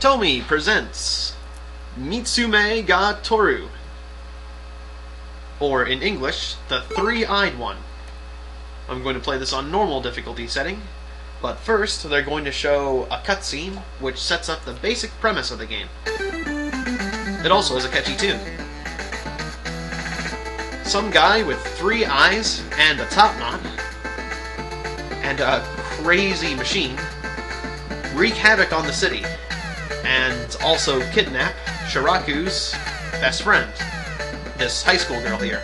Tomy presents Mitsume ga Tooru, or in English, the Three-Eyed One. I'm going to play this on normal difficulty setting, but first they're going to show a cutscene which sets up the basic premise of the game. It also has a catchy tune. Some guy with 3 eyes and a top knot and a crazy machine wreak havoc on the city and also kidnap Shiraku's best friend, this high school girl here.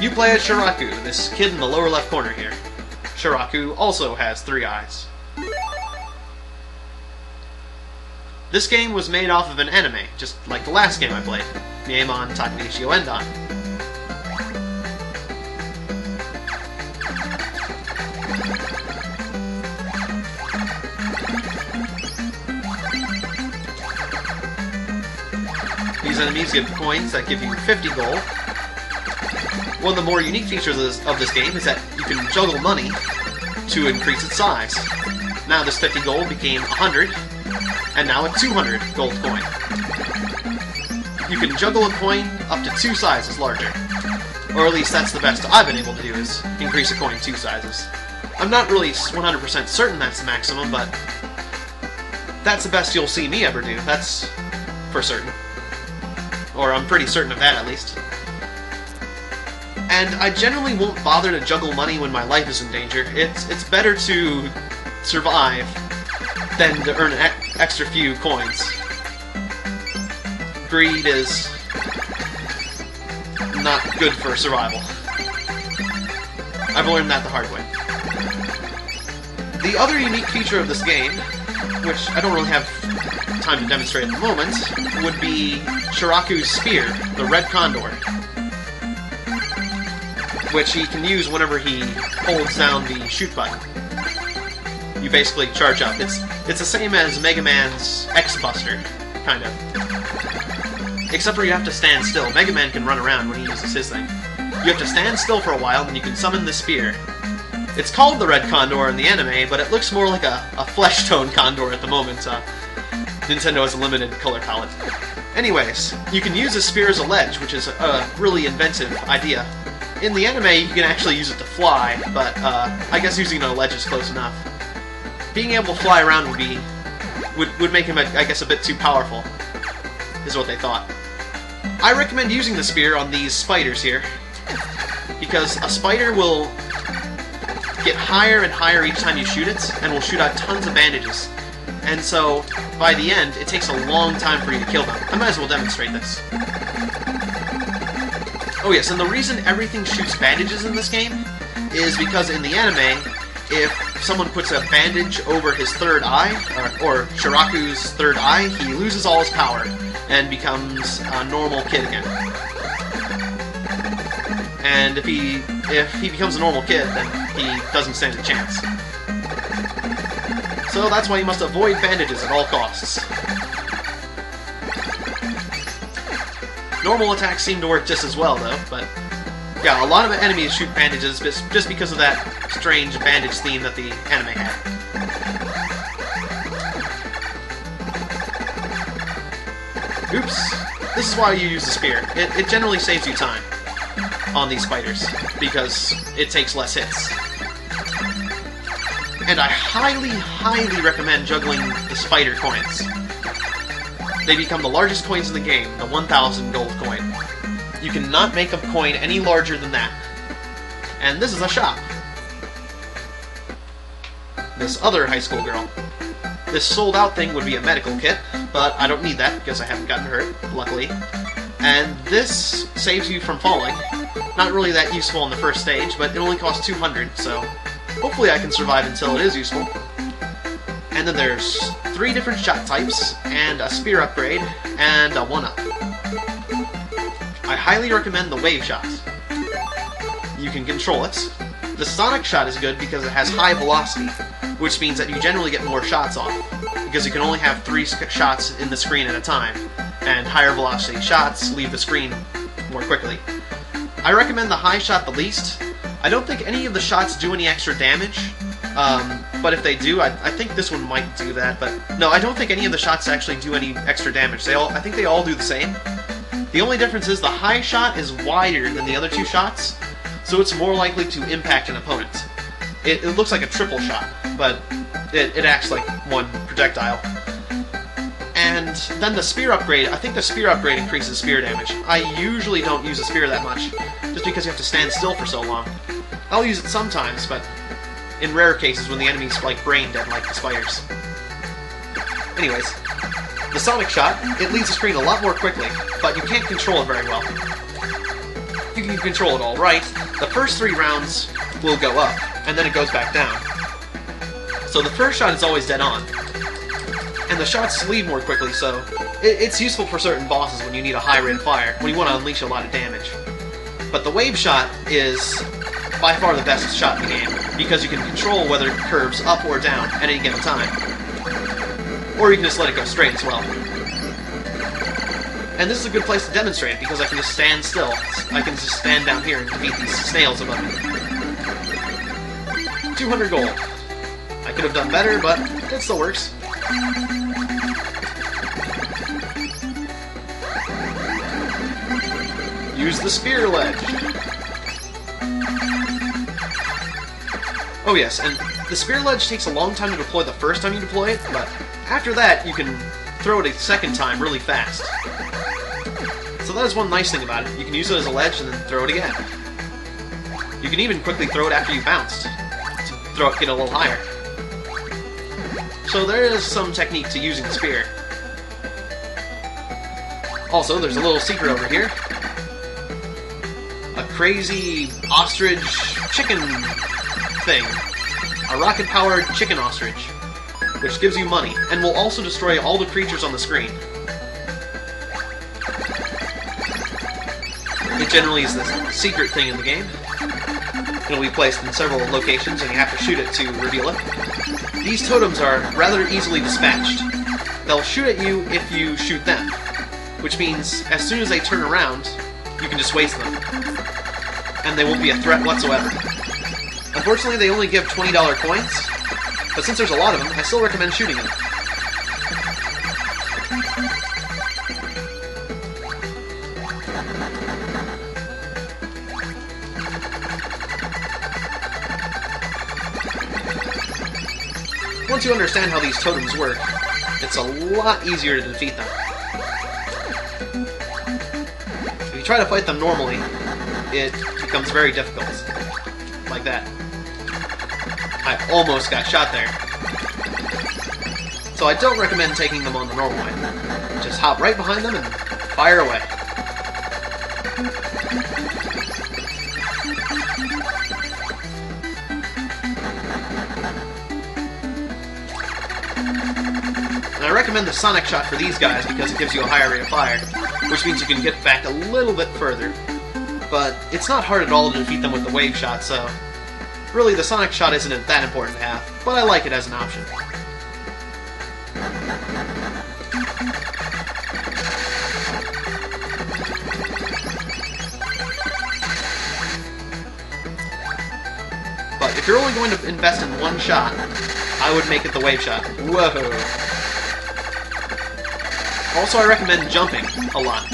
You play as Shiraku, this kid in the lower left corner here. Shiraku also has 3 eyes. This game was made off of an anime, just like the last game I played, Miemon Takanishi Oendan. These enemies give coins that give you 50 gold. One of the more unique features of this game is that you can juggle money to increase its size. Now this 50 gold became 100, and now a 200 gold coin. You can juggle a coin up to 2 sizes larger. Or at least that's the best I've been able to do, is increase a coin 2 sizes. I'm not really 100% certain that's the maximum, but that's the best you'll see me ever do, that's for certain. Or I'm pretty certain of that, at least. And I generally won't bother to juggle money when my life is in danger. It's better to survive than to earn an extra few coins. Greed is not good for survival. I've learned that the hard way. The other unique feature of this game, which I don't really have time to demonstrate at the moment, would be Shiraku's spear, the red condor, which he can use whenever he holds down the shoot button. You basically charge up. It's the same as Mega Man's X-Buster, kind of. Except for you have to stand still. Mega Man can run around when he uses his thing. You have to stand still for a while, and you can summon the spear. It's called the Red Condor in the anime, but it looks more like a flesh-tone condor at the moment. Nintendo has a limited color palette. Anyways, you can use the spear as a ledge, which is a really inventive idea. In the anime, you can actually use it to fly, but I guess using it on a ledge is close enough. Being able to fly around would make him, I guess, a bit too powerful, is what they thought. I recommend using the spear on these spiders here, because a spider will get higher and higher each time you shoot it, and will shoot out tons of bandages. And so, by the end, it takes a long time for you to kill them. I might as well demonstrate this. Oh yes, and the reason everything shoots bandages in this game is because in the anime, if someone puts a bandage over his third eye, or Shiraku's third eye, he loses all his power and becomes a normal kid again. And if he becomes a normal kid, then he doesn't stand a chance. So that's why you must avoid bandages at all costs. Normal attacks seem to work just as well, though, but yeah, a lot of enemies shoot bandages just because of that strange bandage theme that the anime had. Oops. This is why you use the spear. It generally saves you time on these spiders, because it takes less hits. And I highly, highly recommend juggling the spider coins. They become the largest coins in the game, the 1,000 gold coin. You cannot make a coin any larger than that. And this is a shop. This other high school girl. This sold out thing would be a medical kit, but I don't need that because I haven't gotten hurt, luckily. And this saves you from falling. Not really that useful on the first stage, but it only costs 200, so hopefully I can survive until it is useful. And then there's 3 different shot types, and a spear upgrade, and a 1-up. I highly recommend the wave shot. You can control it. The sonic shot is good because it has high velocity, which means that you generally get more shots off, because you can only have 3 shots in the screen at a time, and higher velocity shots leave the screen more quickly. I recommend the high shot the least. I don't think any of the shots do any extra damage, But if they do, I think this one might do that. But no, I don't think any of the shots actually do any extra damage. I think they all do the same. The only difference is the high shot is wider than the other two shots, so it's more likely to impact an opponent. It looks like a triple shot, but it acts like one projectile. And then the spear upgrade, I think the spear upgrade increases spear damage. I usually don't use a spear that much, just because you have to stand still for so long. I'll use it sometimes, but in rare cases when the enemy's like brain dead like the spiders. Anyways, the Sonic Shot, it leaves the screen a lot more quickly, but you can't control it very well. You can control it all right. The first 3 rounds will go up, and then it goes back down. So the first shot is always dead on. And the shots leave more quickly, so it's useful for certain bosses when you need a high rate of fire, when you want to unleash a lot of damage. But the wave shot is by far the best shot in the game, because you can control whether it curves up or down at any given time. Or you can just let it go straight as well. And this is a good place to demonstrate it, because I can just stand still. I can just stand down here and defeat these snails above me. 200 gold. I could have done better, but it still works. Use the spear ledge. Oh yes, and the spear ledge takes a long time to deploy the first time you deploy it, but after that you can throw it a second time really fast. So that is one nice thing about it. You can use it as a ledge and then throw it again. You can even quickly throw it after you bounced, to get a little higher. So there is some technique to using the spear. Also, there's a little secret over here. A crazy ostrich chicken thing. A rocket-powered chicken ostrich, which gives you money, and will also destroy all the creatures on the screen. It generally is the secret thing in the game. It'll be placed in several locations, and you have to shoot it to reveal it. These totems are rather easily dispatched. They'll shoot at you if you shoot them, which means as soon as they turn around, you can just waste them, and they won't be a threat whatsoever. Unfortunately, they only give $20 coins, but since there's a lot of them, I still recommend shooting them. Once you understand how these totems work, it's a lot easier to defeat them. If you try to fight them normally, it becomes very difficult. Like that. I almost got shot there. So I don't recommend taking them on the normal way. Just hop right behind them and fire away. And I recommend the Sonic Shot for these guys because it gives you a higher rate of fire, which means you can get back a little bit further. But it's not hard at all to defeat them with the Wave Shot, so really the Sonic Shot isn't that important to have, but I like it as an option. But if you're only going to invest in one shot, I would make it the Wave Shot. Whoa! Also, I recommend jumping a lot,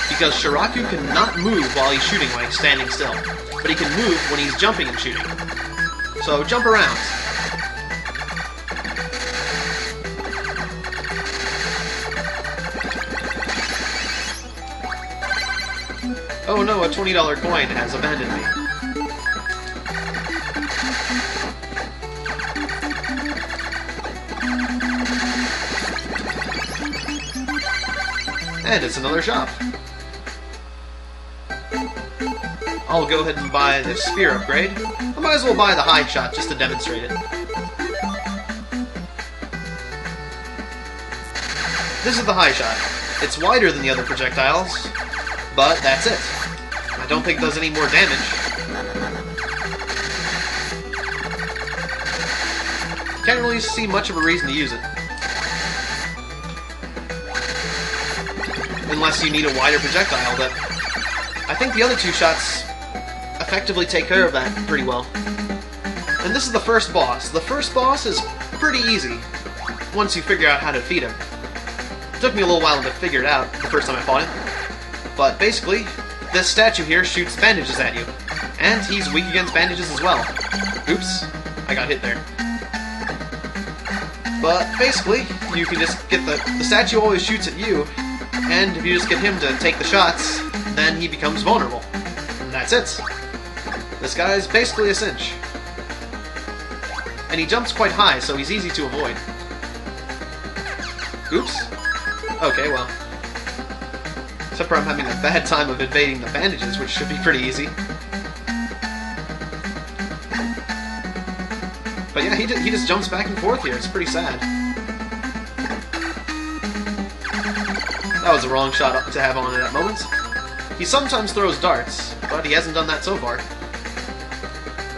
because Shiraku cannot move while he's shooting while he's standing still, but he can move when he's jumping and shooting. So jump around. Oh no, a $20 coin has abandoned me. And it's another shop. I'll go ahead and buy the spear upgrade. I might as well buy the high shot just to demonstrate it. This is the high shot. It's wider than the other projectiles, but that's it. I don't think it does any more damage. Can't really see much of a reason to use it. Unless you need a wider projectile, but I think the other two shots effectively take care of that pretty well. And this is the first boss. The first boss is pretty easy once you figure out how to defeat him. It took me a little while to figure it out the first time I fought him. But basically, this statue here shoots bandages at you. And he's weak against bandages as well. Oops, I got hit there. But basically, you can just get the statue always shoots at you, and if you just get him to take the shots, then he becomes vulnerable. And that's it. This guy is basically a cinch. And he jumps quite high, so he's easy to avoid. Oops. Okay, well. Except for I'm having a bad time of evading the bandages, which should be pretty easy. But yeah, he just jumps back and forth here. It's pretty sad. That was the wrong shot to have on at that moment. He sometimes throws darts, but he hasn't done that so far.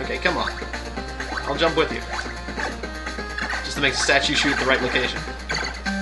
Okay, come on. I'll jump with you. Just to make the statue shoot at the right location.